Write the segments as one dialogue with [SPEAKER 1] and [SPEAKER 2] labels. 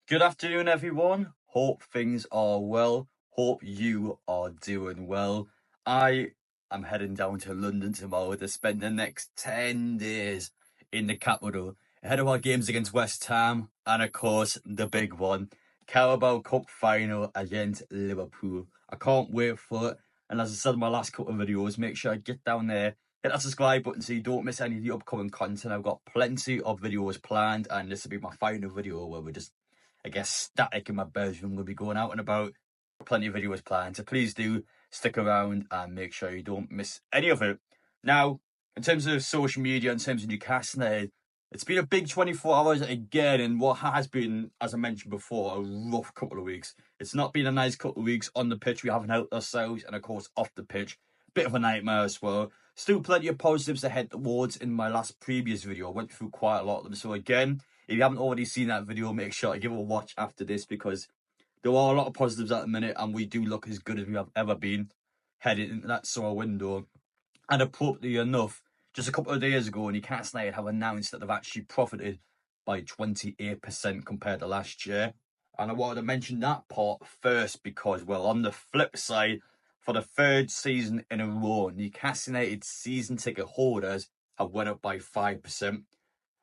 [SPEAKER 1] Good afternoon, everyone. Hope things are well. Hope you are doing well. I am heading down to London tomorrow to spend the next 10 days in the capital ahead of our games against West Ham and, of course, the big one, Carabao Cup final against Liverpool. I can't wait for it. And as I said in my last couple of videos, make sure I get down there, hit that subscribe button so you don't miss any of the upcoming content. I've got plenty of videos planned, and this will be my final video where we're just static in my bedroom. We'll be going out and about. Plenty of videos planned. So please do stick around and make sure you don't miss any of it. Now, in terms of social media, in terms of Newcastle United, it's been a big 24 hours again in what has been, as I mentioned before, a rough couple of weeks. It's not been a nice couple of weeks on the pitch. We haven't helped ourselves, and of course off the pitch. Bit of a nightmare as well. Still plenty of positives to head towards. In my last previous video, I went through quite a lot of them. So again, if you haven't already seen that video, make sure to give it a watch after this, because there are a lot of positives at the minute and we do look as good as we have ever been heading into that summer window. And appropriately enough, just a couple of days ago, Newcastle United have announced that they've actually profited by 28% compared to last year. And I wanted to mention that part first because, well, on the flip side, for the third season in a row, Newcastle United season ticket holders have went up by 5%.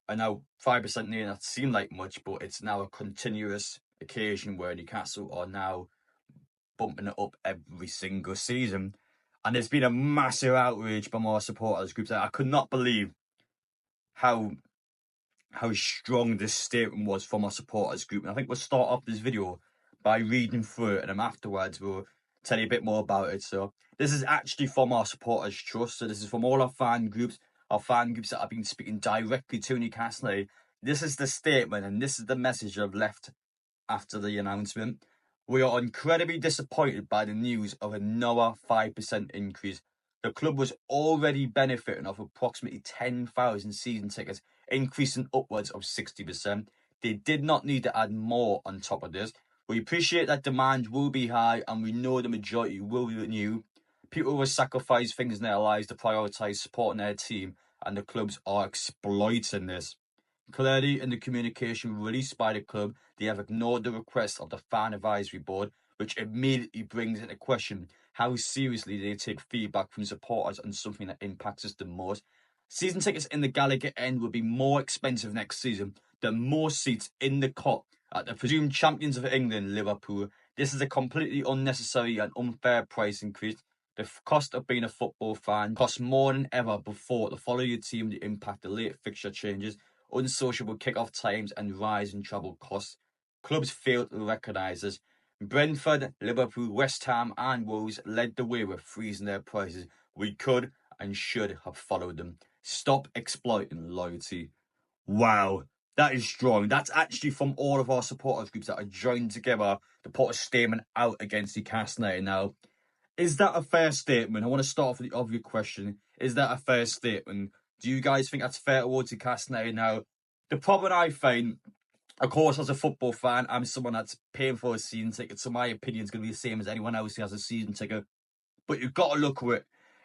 [SPEAKER 1] And now 5% may not seem like much, but it's now a continuous occasion where Newcastle are now bumping it up every single season. And there's been a massive outrage from our supporters groups. I could not believe how strong this statement was from our supporters group. And I think we'll start off this video by reading through it, and then afterwards we'll tell you a bit more about it. So this is actually from our supporters trust. So this is from all our fan groups that have been speaking directly to Newcastle United. This is the statement and this is the message I've left after the announcement. We are incredibly disappointed by the news of another 5% increase. The club was already benefiting off approximately 10,000 season tickets, increasing upwards of 60%. They did not need to add more on top of this. We appreciate that demand will be high and we know the majority will renew. People will sacrifice things in their lives to prioritise supporting their team, and the clubs are exploiting this. Clearly, in the communication released by the club, they have ignored the request of the Fan Advisory Board, which immediately brings into question how seriously they take feedback from supporters on something that impacts us the most. Season tickets in the Gallagher end will be more expensive next season than more seats in the Cup at the presumed champions of England, Liverpool. This is a completely unnecessary and unfair price increase. The cost of being a football fan costs more than ever before to follow your team to impact the late fixture changes, unsociable kick-off times and rise in travel costs. Clubs failed to recognise this. Brentford, Liverpool, West Ham and Wolves led the way with freezing their prices. We could and should have followed them. Stop exploiting loyalty. Wow, that is strong. That's actually from all of our supporters groups that are joined together to put a statement out against Newcastle United. Now, is that a fair statement? I want to start off with the obvious question. Is that a fair statement? Do you guys think that's fair towards Newcastle United? Now, the problem I find, of course, as a football fan, I'm someone that's paying for a season ticket, so my opinion is going to be the same as anyone else who has a season ticket. But you've got to look at it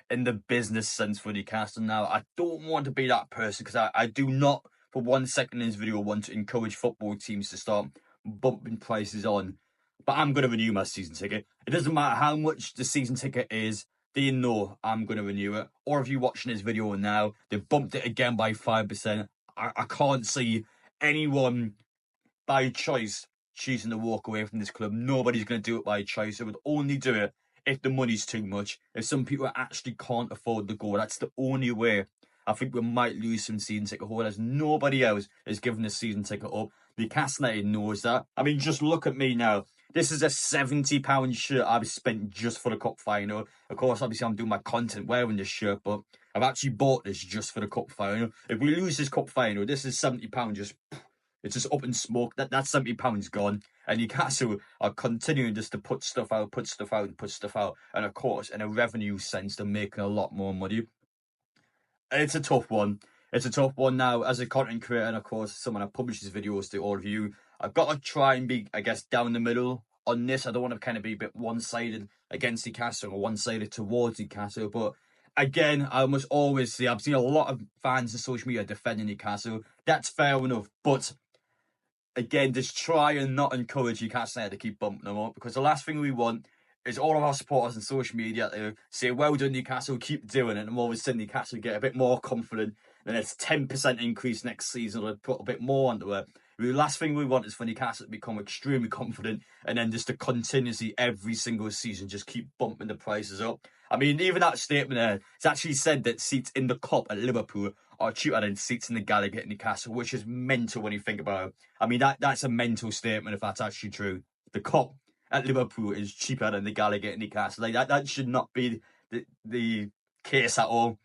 [SPEAKER 1] in the business sense for Newcastle. Now, I don't want to be that person because I do not, for 1 second in this video, want to encourage football teams to start bumping prices on. But I'm going to renew my season ticket. It doesn't matter how much the season ticket is. They know I'm going to renew it. Or if you're watching this video now, they've bumped it again by 5%. I can't see anyone by choice choosing to walk away from this club. Nobody's going to do it by choice. They would only do it if the money's too much. If some people actually can't afford to go, that's the only way. I think we might lose some season ticket holders. Nobody else is giving the season ticket up. Newcastle United knows that. I mean, just look at me now. This is a £70 shirt I've spent just for the cup final. Of course, obviously, I'm doing my content wearing this shirt, but I've actually bought this just for the cup final. If we lose this cup final, this is £70 it's just up in smoke. That's £70 gone. And Newcastle are continuing just to put stuff out. And of course, in a revenue sense, they're making a lot more money. It's a tough one. It's a tough one now. As a content creator, and of course, someone that publishes videos to all of you, I've got to try and be, I guess, down the middle on this. I don't want to kind of be a bit one-sided against Newcastle or one-sided towards Newcastle. But again, I must always say, I've seen a lot of fans on social media defending Newcastle. That's fair enough. But again, just try and not encourage Newcastle United to keep bumping them up, because the last thing we want is all of our supporters on social media to say, well done Newcastle, keep doing it, and all of a sudden Newcastle get a bit more confident, and it's 10% increase next season, or put a bit more onto it. The last thing we want is for Newcastle to become extremely confident and then just to continuously every single season just keep bumping the prices up. I mean, even that statement there, it's actually said that seats in the Cup at Liverpool are cheaper than seats in the Gallagher at Newcastle, which is mental when you think about it. I mean, that's a mental statement if that's actually true. The Cup at Liverpool is cheaper than the Gallagher at Newcastle. Like that should not be the case at all.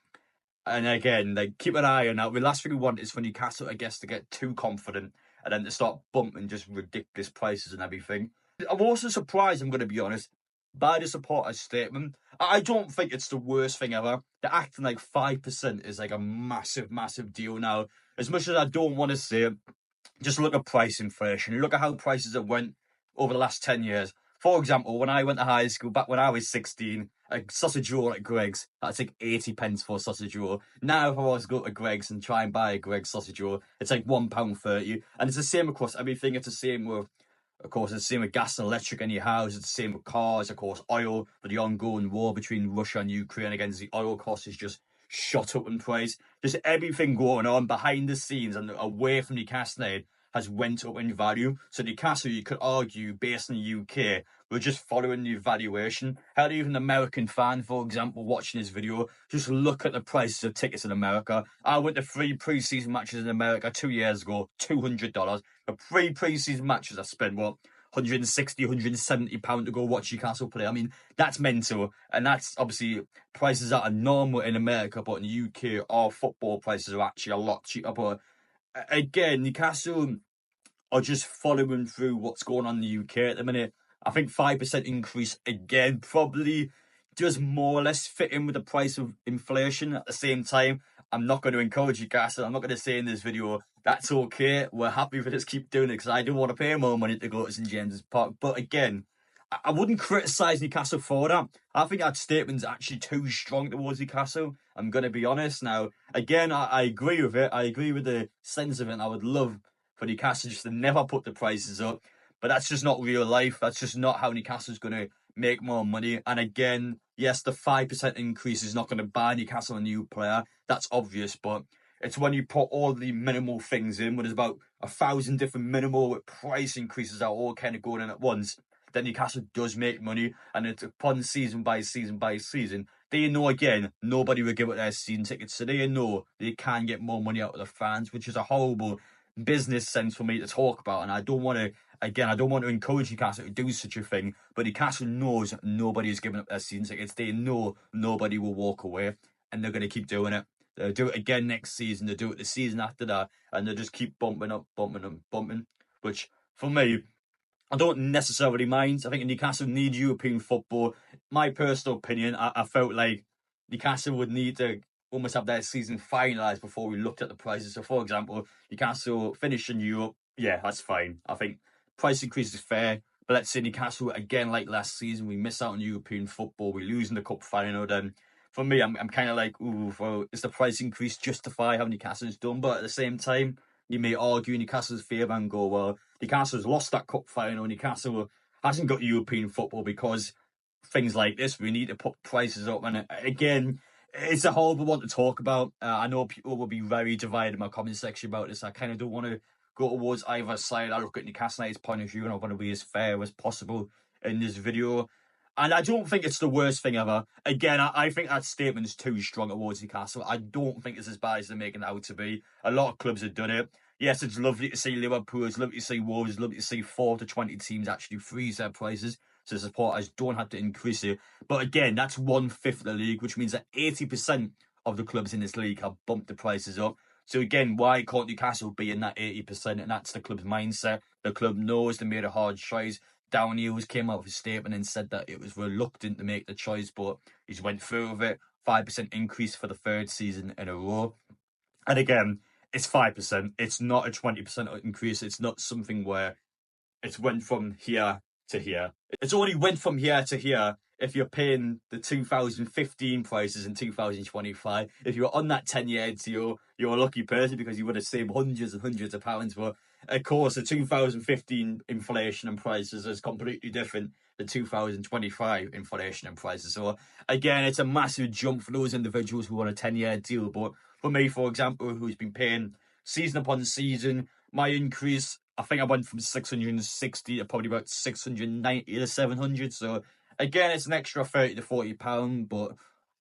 [SPEAKER 1] And again, like, keep an eye on that. The last thing we want is for Newcastle, I guess, to get too confident and then to start bumping just ridiculous prices and everything. I'm also surprised, I'm going to be honest, by the supporters' statement. I don't think it's the worst thing ever. They're acting like 5% is like a massive, massive deal now. As much as I don't want to say it, just look at price inflation. Look at how prices have went over the last 10 years. For example, when I went to high school, back when I was 16, a sausage roll at Greggs, that's like 80 pence for a sausage roll. Now, if I was to go to Greggs and try and buy a Greggs sausage roll, it's like £1.30. And it's the same across everything. It's the same with, of course, it's the same with gas and electric in your house. It's the same with cars, of course, oil. For the ongoing war between Russia and Ukraine, against the oil cost is just shot up in price. Just everything going on behind the scenes and away from Newcastle United has went up in value. So Newcastle, you could argue, based in the UK, we're just following the valuation. How even an American fan, for example, watching this video, just look at the prices of tickets in America. I went to 3 pre-season matches in America 2 years ago, $200. For 3 pre-season matches, I spent, what, 160, 170 pounds to go watch Newcastle play. I mean, that's mental. And that's obviously prices that are normal in America, but in the UK, our football prices are actually a lot cheaper. But again, Newcastle are just following through what's going on in the UK at the minute. I think 5% increase again probably does more or less fit in with the price of inflation. At the same time, I'm not going to encourage Newcastle. I'm not going to say in this video, that's okay. We're happy for just keep doing it because I don't want to pay more money to go to St James's Park. But again, I wouldn't criticise Newcastle for that. I think that statement's actually too strong towards Newcastle. I'm going to be honest. Now, again, I agree with it. I agree with the sense of it. And I would love for Newcastle just to never put the prices up. But that's just not real life. That's just not how Newcastle's going to make more money. And again, yes, the 5% increase is not going to buy Newcastle a new player. That's obvious. But it's when you put all the minimal things in, when there's about 1,000 different minimal price increases that are all kind of going in at once, then Newcastle does make money. And it's upon season by season by season. They know, again, nobody will give up their season tickets. So they know they can get more money out of the fans, which is a horrible business sense for me to talk about. And I don't want to encourage Newcastle to do such a thing, but Newcastle knows nobody is giving up their season tickets. They know nobody will walk away, and they're going to keep doing it. They'll do it again next season. They'll do it the season after that, and they'll just keep bumping up, bumping, which for me, I don't necessarily mind. I think Newcastle need European football. My personal opinion, I felt like Newcastle would need to almost have their season finalised before we looked at the prices. So, for example, Newcastle finish in Europe, yeah, that's fine. I think price increase is fair. But let's say Newcastle, again, like last season, we miss out on European football, we lose in the cup final, then for me, I'm kind of like, ooh, well, is the price increase justify how Newcastle's done? But at the same time, you may argue in Newcastle's favour and go, well, Newcastle's lost that cup final. Newcastle hasn't got European football because things like this, we need to put prices up. And again, it's a horrible one to talk about. I know people will be very divided in my comment section about this. I kind of don't want to go towards either side. I look at Newcastle United's point of view and I want to be as fair as possible in this video. And I don't think it's the worst thing ever. Again, I think that statement is too strong towards Newcastle. I don't think it's as bad as they're making it out to be. A lot of clubs have done it. Yes, it's lovely to see Liverpool, it's lovely to see Wolves, it's lovely to see 4 to 20 teams actually freeze their prices so supporters don't have to increase it. But again, that's 1/5 of the league, which means that 80% of the clubs in this league have bumped the prices up. So again, why can't Newcastle be in that 80%? And that's the club's mindset. The club knows they made a hard choice. Down Hughes came out with a statement and said that it was reluctant to make the choice, but he's went through with it. 5% increase for the 3rd season in a row. And again, it's 5%. It's not a 20% increase. It's not something where it's went from here to here. It's only went from here to here if you're paying the 2015 prices in 2025. If you're on that 10-year deal, you're a lucky person because you would have saved hundreds and hundreds of pounds. But of course, the 2015 inflation and prices is completely different than 2025 inflation and prices. So again, it's a massive jump for those individuals who want a 10-year deal. But for me, for example, who's been paying season upon season, my increase, I think I went from 660 to probably about 690 to 700. So again, it's an extra 30 to 40 pound, but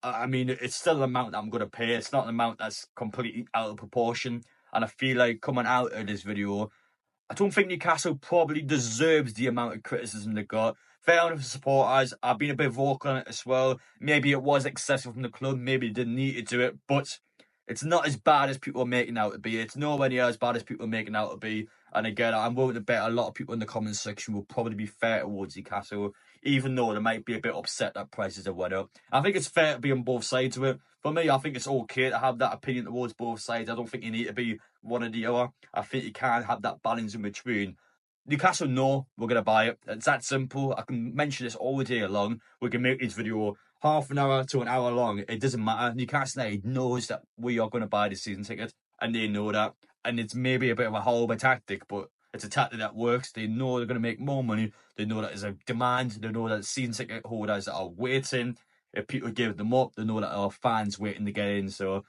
[SPEAKER 1] I mean, it's still an amount that I'm going to pay. It's not an amount that's completely out of proportion. And I feel like coming out of this video, I don't think Newcastle probably deserves the amount of criticism they got. Fair enough, supporters. I've been a bit vocal on it as well. Maybe it was excessive from the club. Maybe they didn't need to do it, but it's not as bad as people are making out to be. It's nowhere near as bad as people are making out to be. And again, I'm willing to bet a lot of people in the comment section will probably be fair towards Newcastle, even though they might be a bit upset that prices have went up. I think it's fair to be on both sides of it. For me, I think it's okay to have that opinion towards both sides. I don't think you need to be one or the other. I think you can have that balance in between. Newcastle know we're going to buy it. It's that simple. I can mention this all day long. We can make this video half an hour to an hour long. It doesn't matter. Newcastle United knows that we are going to buy the season ticket, and they know that. And it's maybe a bit of a horrible tactic, but it's a tactic that works. They know they're going to make more money. They know that there's a demand. They know that season ticket holders are waiting. If people give them up, they know that our fans waiting to get in. So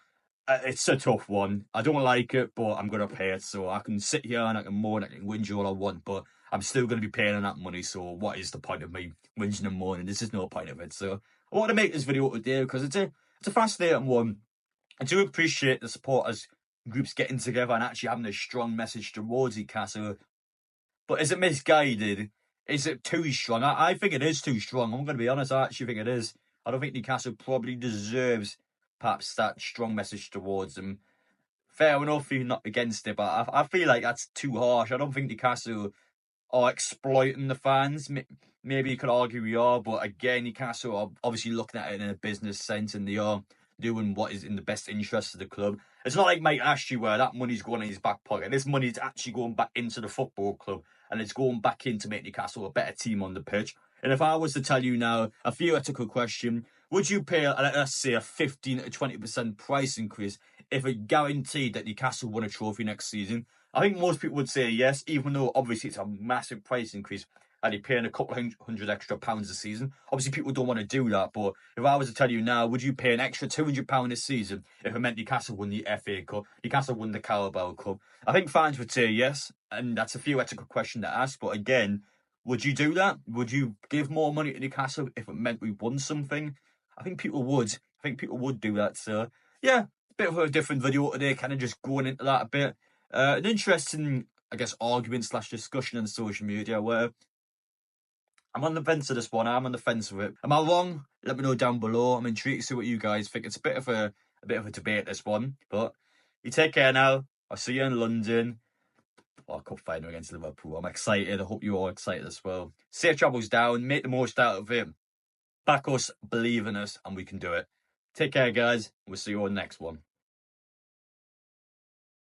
[SPEAKER 1] it's a tough one. I don't like it, but I'm going to pay it. So I can sit here and I can moan, I can whinge all I want, but I'm still going to be paying that money. So what is the point of me whinging and moaning? There's just no point of it. So I want to make this video today because it's a fascinating one. I do appreciate the supporters groups getting together and actually having a strong message towards Newcastle. But is it misguided? Is it too strong? I think it is too strong. I'm going to be honest. I actually think it is. I don't think Newcastle probably deserves perhaps that strong message towards them. Fair enough, you're not against it, but I feel like that's too harsh. I don't think Newcastle are exploiting the fans. Maybe you could argue we are, but again, Newcastle are obviously looking at it in a business sense, and they are doing what is in the best interest of the club. It's not like Mike Ashley where that money's going in his back pocket. This money is actually going back into the football club, and it's going back in to make Newcastle a better team on the pitch. And if I was to tell you now a theoretical question, would you pay, let's say, a 15 to 20% price increase if it guaranteed that Newcastle won a trophy next season? I think most people would say yes, even though obviously it's a massive price increase and you're paying a couple hundred extra pounds a season. Obviously, people don't want to do that, but if I was to tell you now, would you pay an extra £200 this season if it meant Newcastle won the FA Cup, Newcastle won the Carabao Cup? I think fans would say yes, and that's a theoretical question to ask, but again, would you do that? Would you give more money to Newcastle if it meant we won something? I think people would. I think people would do that. So, yeah, bit of a different video today, kind of just going into that a bit. An interesting, I guess, argument / discussion on social media where I'm on the fence of this one. I'm on the fence of it. Am I wrong? Let me know down below. I'm intrigued to see what you guys think. It's a bit of a debate, this one. But you take care now. I'll see you in London. Cup final against Liverpool. I'm excited. I hope you're all excited as well. Safe travels down. Make the most out of it. Back us, believe in us, and we can do it. Take care, guys. We'll see you on the next one.